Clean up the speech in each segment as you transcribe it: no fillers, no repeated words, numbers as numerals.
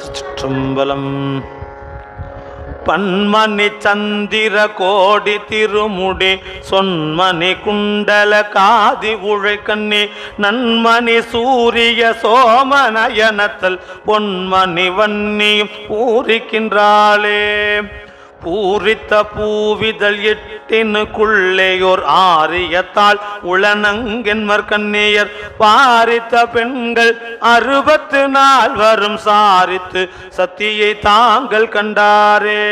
திருச்சிற்றம்பலம். பன்மணி சந்திர கோடி திருமுடி சொன்மணி குண்டல காதி உழைக்கண்ணி நன்மணி சூரிய சோமநயனத்தல் பொன்மணி வன்னியும் பூரிக்கின்றாளே. பூரித்த பூவிதழ் எட்டினுக்குள்ளேயோர் ஆரியத்தால் உளநங்கென்மர் கண்ணியர் பாரித்த பெண்கள் 64 சாரித்து சத்தியை தாங்கள் கண்டாரே.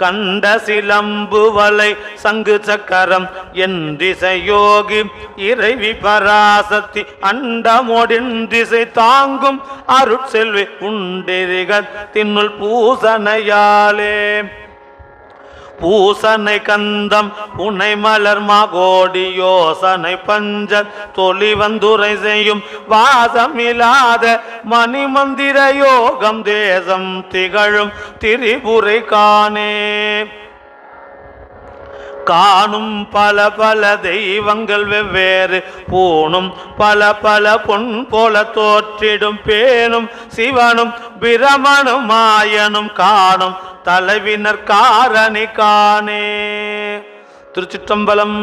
கண்ட சிலம்பு வலை சங்கு சக்கரம் என் திசையோகி இறைவி பராசக்தி அண்டமோடின் திசை தாங்கும் அருட்செல்வி உண்டிரிகள் தின்னுள் பூசனையாலே. பூசனை கந்தம் புனை மலர் மாகோடி யோசனை பஞ்ச தொலி வந்துரை செய்யும் வாசமில்லாத மணிமந்திர யோகம் தேசம் திகழும் திரிபுரை காணே. காணும் பல பல தெய்வங்கள் வெவ்வேறு பூணும் பல பல பொன் போல தோற்றிடும் பேணும் சிவனும் பிரமனும் மாயனும் காணும் தலைவினர் காரணி காணே. திருச்சிற்றம்பலம்.